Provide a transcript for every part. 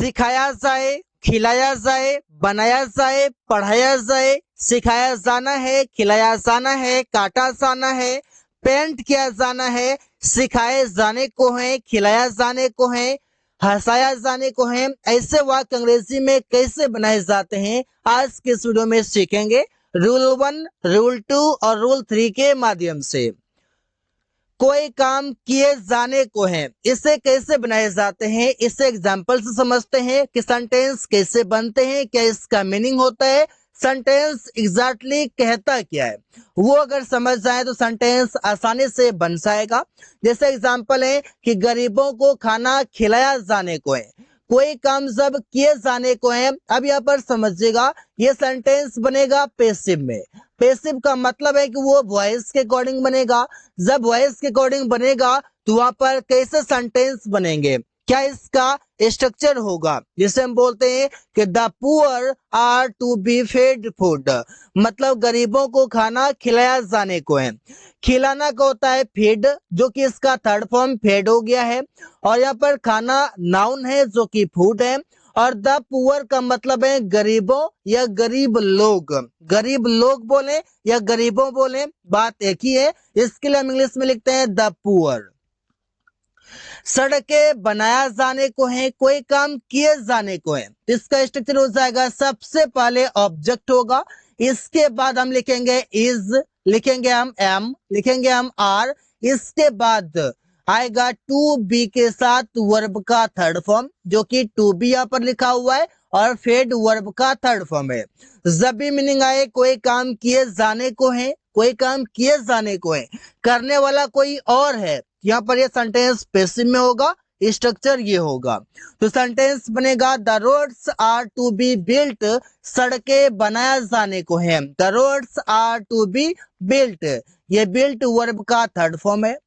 सिखाया जाए, खिलाया जाए, बनाया जाए, पढ़ाया जाए, सिखाया जाना है, खिलाया जाना है, काटा जाना है, पेंट किया जाना है, सिखाए जाने को है, खिलाया जाने को है, हंसाया जाने को है। ऐसे वाक्य अंग्रेजी में कैसे बनाए जाते हैं आज के इस वीडियो में सीखेंगे, रूल 1, रूल 2 और रूल 3 के माध्यम से। कोई काम किए जाने को है, इसे कैसे बनाए जाते हैं, इसे एग्जाम्पल से समझते हैं कि सेंटेंस कैसे बनते हैं, क्या इसका मीनिंग होता है, सेंटेंस एग्जैक्टली कहता क्या है, वो अगर समझ जाए तो सेंटेंस आसानी से बन जाएगा। जैसे एग्जाम्पल है कि गरीबों को खाना खिलाया जाने को है, कोई काम जब किए जाने को है। अब यहाँ पर समझिएगा, ये सेंटेंस बनेगा पैसिव में। पैसिव का मतलब है कि वो वॉइस के अकॉर्डिंग बनेगा। जब वॉइस के अकॉर्डिंग बनेगा तो वहां पर कैसे सेंटेंस बनेंगे, क्या इसका स्ट्रक्चर होगा, जिसे हम बोलते हैं कि the poor are to be fed food, मतलब गरीबों को खाना खिलाया जाने को है। खिलाना का होता है फीड, जो कि इसका थर्ड फॉर्म फेड हो गया है, और यहाँ पर खाना नाउन है जो कि फूड है, और द पुअर का मतलब है गरीबों या गरीब लोग। गरीब लोग बोले या गरीबों बोले, बात एक ही है। इसके लिए हम इंग्लिश में लिखते हैं द पुअर। सड़कें बनाया जाने को है, कोई काम किए जाने को है, इसका स्ट्रक्चर हो जाएगा, सबसे पहले ऑब्जेक्ट होगा, इसके बाद हम लिखेंगे इज, लिखेंगे हम एम, लिखेंगे हम आर, इसके बाद आएगा टू बी के साथ वर्ब का थर्ड फॉर्म, जो कि टू बी यहाँ पर लिखा हुआ है, और फेड वर्ब का थर्ड फॉर्म है। जब भी मीनिंग आए कोई काम किए जाने को है, कोई काम किए जाने को है, करने वाला कोई और है, यहाँ पर ये सेंटेंस पैसिव में होगा, स्ट्रक्चर ये होगा। तो सेंटेंस बनेगा the roads are to be built, सड़कें बनाया जाने को है, the roads are to be built, ये बिल्ट वर्ब का थर्ड फॉर्म है।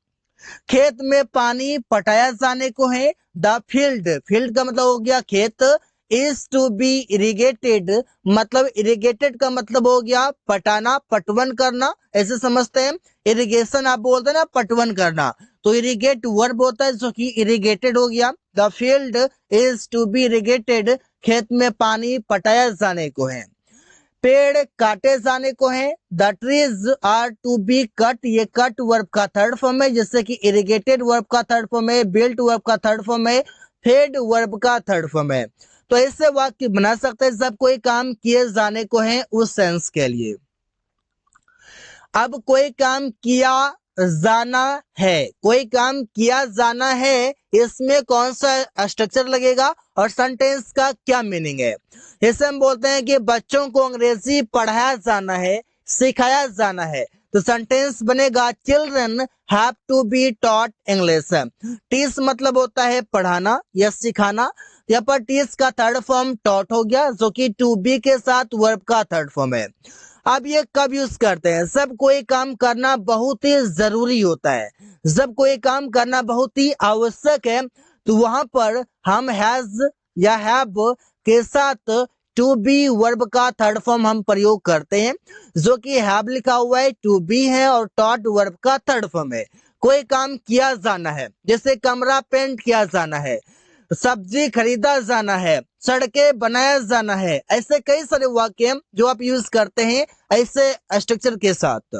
खेत में पानी पटाया जाने को है, द फील्ड, फील्ड का मतलब हो गया खेत, इज टू बी इरिगेटेड, मतलब इरिगेटेड का मतलब हो गया पटाना, पटवन करना, ऐसे समझते हैं। इरिगेशन आप बोलते हैं ना, पटवन करना, तो इरिगेट वर्ब होता है जो कि इरिगेटेड हो गया। The field is to be irrigated, खेत में पानी पटाया जाने को है। पेड़ काटे जाने को है, the trees are to be cut, ये कट वर्ब का थर्ड फॉर्म है, जैसे कि इरिगेटेड वर्ब का थर्ड फॉर्म है, बिल्ट वर्ब का थर्ड फॉर्म है, फेड वर्ब का थर्ड फॉर्म है। तो ऐसे वाक्य बना सकते हैं जब कोई काम किए जाने को है उस सेंस के लिए। अब कोई काम किया जाना है, कोई काम किया जाना है, इसमें कौन सा स्ट्रक्चर लगेगा और सेंटेंस का क्या मीनिंग है। जैसे हम बोलते हैं कि बच्चों को अंग्रेजी पढ़ाया जाना है, सिखाया जाना है, तो सेंटेंस बनेगा children have to be taught English. Teach मतलब होता है पढ़ाना या सिखाना, यहाँ पर टीच का थर्ड फॉर्म टॉट हो गया, जो कि टू बी के साथ वर्ब का थर्ड फॉर्म है। अब ये कब यूज करते हैं, जब कोई काम करना बहुत ही जरूरी होता है, जब कोई काम करना बहुत ही आवश्यक है, तो वहां पर हम हैज या हैव के साथ टू बी वर्ब का थर्ड फॉर्म हम प्रयोग करते हैं, जो कि हैव लिखा हुआ है, टू बी है, और टॉट वर्ब का थर्ड फॉर्म है। कोई काम किया जाना है, जैसे कमरा पेंट किया जाना है, सब्जी खरीदा जाना है, सड़कें बनाया जाना है, ऐसे कई सारे वाक्य जो आप यूज करते हैं ऐसे स्ट्रक्चर के साथ।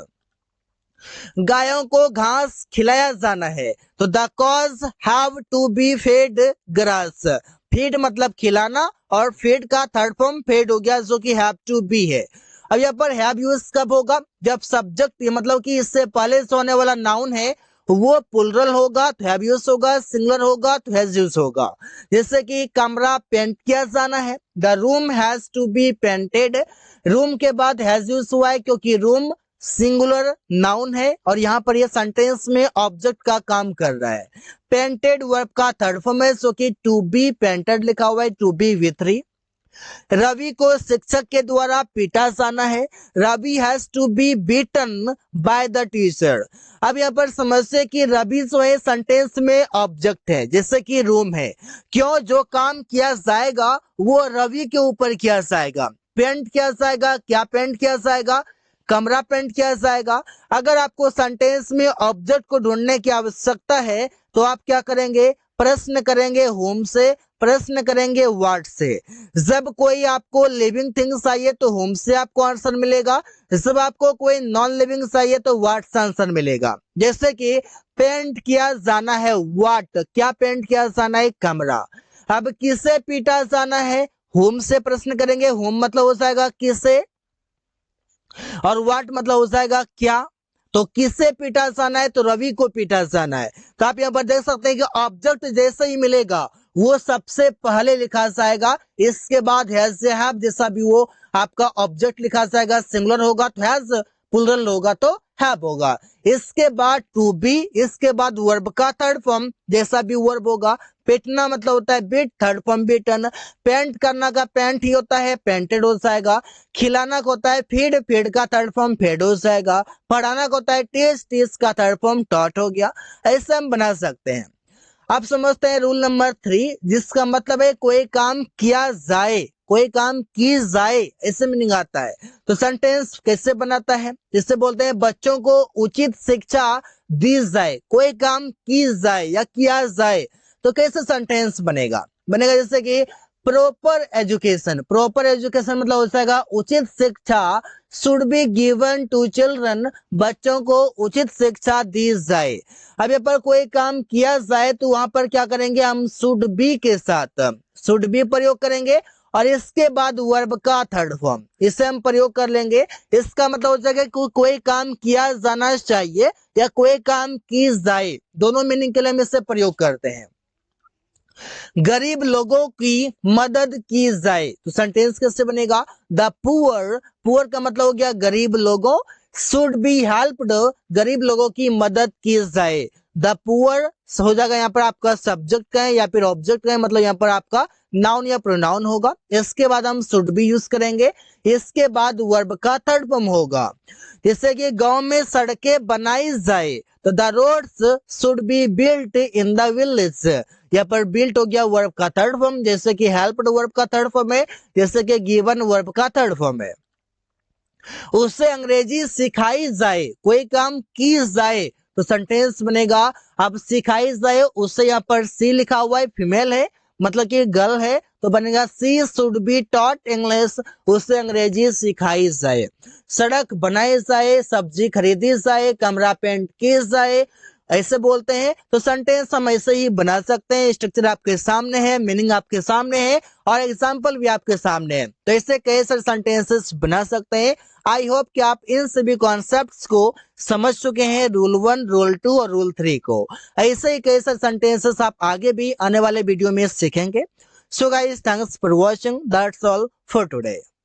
गायों को घास खिलाया जाना है, तो the cows have to be fed grass, feed मतलब खिलाना, और फीड का थर्ड फॉर्म फेड हो गया, जो कि हैव टू बी है। अब यहाँ पर हैव यूज कब होगा, जब सब्जेक्ट मतलब कि इससे पहले से होने वाला नाउन है वो प्लुरल होगा तो हैव यूज होगा, सिंगुलर होगा तो हैज यूज होगा। जैसे कि कमरा पेंट किया जाना है, the room has to be painted, room के बाद हैज यूज हुआ है क्योंकि रूम सिंगुलर नाउन है, और यहाँ पर ये सेंटेंस में ऑब्जेक्ट का काम कर रहा है। पेंटेड वर्ब का थर्ड फॉर्म है, जो कि टू बी पेंटेड लिखा हुआ है, to be with three. Ravi को शिक्षक के द्वारा पीटा जाना है, Ravi has to be beaten by the teacher. अब यहाँ पर समझिए कि रवि जो है सेंटेंस में ऑब्जेक्ट है, जैसे कि रूम है, क्यों, जो काम किया जाएगा वो रवि के ऊपर किया जाएगा। पेंट किया जाएगा, क्या पेंट किया जाएगा, कमरा पेंट किया जाएगा। अगर आपको सेंटेंस में ऑब्जेक्ट को ढूंढने की आवश्यकता है तो आप क्या करेंगे, प्रश्न करेंगे होम से, प्रश्न करेंगे व्हाट से। जब कोई आपको लिविंग थिंग्स चाहिए तो होम से आपको आंसर मिलेगा, जब आपको कोई नॉन लिविंग चाहिए तो व्हाट से आंसर मिलेगा। जैसे कि पेंट किया जाना है व्हाट, क्या पेंट किया जाना है? कमरा। अब किसे पीटा जाना है? होम से प्रश्न करेंगे, होम मतलब हो जाएगा किसे, और व्हाट मतलब हो जाएगा क्या। तो किसे पीटा जाना है? तो रवि को पीटा जाना है। तो आप यहाँ पर देख सकते हैं कि ऑब्जेक्ट जैसे ही मिलेगा वो सबसे पहले लिखा जाएगा, इसके बाद हैज से हैव जैसा भी वो आपका ऑब्जेक्ट लिखा जाएगा। सिंगुलर होगा तो हैज, प्लूरल होगा तो हैव होगा। इसके बाद टू बी, इसके बाद वर्ब का थर्ड फॉर्म जैसा भी वर्ब होगा। पीटना मतलब होता है beat, third form beaten. Paint करना का पेंट ही होता है, पेंटेड हो जाएगा। खिलाना का होता है फीड, फीड का थर्ड फॉर्म फेड हो जाएगा। पढ़ाना का होता है टीच, टीच का थर्ड फॉर्म टॉट हो गया। ऐसे हम बना सकते हैं। अब समझते हैं रूल नंबर 3, जिसका मतलब है कोई काम किया जाए, कोई काम की जाए, ऐसे मीनिंग आता है। तो सेंटेंस कैसे बनाता है? जिससे बोलते हैं बच्चों को उचित शिक्षा दी जाए, कोई काम की जाए या किया जाए तो कैसे सेंटेंस बनेगा? बनेगा जैसे कि प्रॉपर एजुकेशन, प्रॉपर एजुकेशन मतलब हो जाएगा उचित शिक्षा should be given to children, बच्चों को उचित शिक्षा दी जाए। अब यहाँ पर कोई काम किया जाए तो वहां पर क्या करेंगे हम? शुड बी के साथ शुड बी प्रयोग करेंगे और इसके बाद वर्ब का थर्ड फॉर्म इसे हम प्रयोग कर लेंगे। इसका मतलब हो जाएगा कोई काम किया जाना चाहिए या कोई काम की जाए, दोनों मीनिंग के लिए हम इसे प्रयोग करते हैं। गरीब लोगों की मदद की जाए तो सेंटेंस कैसे बनेगा? द पुअर, पुअर का मतलब हो गया गरीब लोगों, शुड बी हेल्प्ड, गरीब लोगों की मदद की जाए। द पुअर हो जाएगा यहाँ पर आपका सब्जेक्ट का है या फिर ऑब्जेक्ट का है, मतलब यहाँ पर आपका नाउन या प्रोनाउन होगा। इसके बाद हम शुड बी यूज करेंगे, इसके बाद वर्ब का थर्ड फॉर्म होगा। जैसे कि गांव में सड़कें बनाई जाए तो the roads should be built in the village, यहाँ पर बिल्ट हो गया वर्ब का थर्ड फॉर्म, जैसे कि हेल्प्ड वर्ब का थर्ड फॉर्म है, जैसे कि गिवन वर्ब का थर्ड फॉर्म है। उसे अंग्रेजी सिखाई जाए, कोई काम की जाए तो सेंटेंस बनेगा। अब सिखाई जाए उसे यहाँ पर सी लिखा हुआ है, फीमेल है मतलब कि गर्ल है, तो बनेगा सी शुड बी टॉट इंग्लिश, उसे अंग्रेजी सिखाई जाए। सड़क बनाई जाए, सब्जी खरीदी जाए, कमरा पेंट की जाए, ऐसे बोलते हैं। तो सेंटेंस हम ऐसे ही बना सकते हैं। स्ट्रक्चर आपके सामने है, मीनिंग आपके सामने है और एग्जाम्पल भी आपके सामने है, तो ऐसे कई सारे सेंटेंसेस बना सकते हैं। आई होप कि आप इन सभी कॉन्सेप्ट्स को समझ चुके हैं, रूल 1, रूल 2 और रूल 3 को। ऐसे ही कई सारे सेंटेंसेस आप आगे भी आने वाले वीडियो में सीखेंगे। So guys, thanks for watching, that's all for today.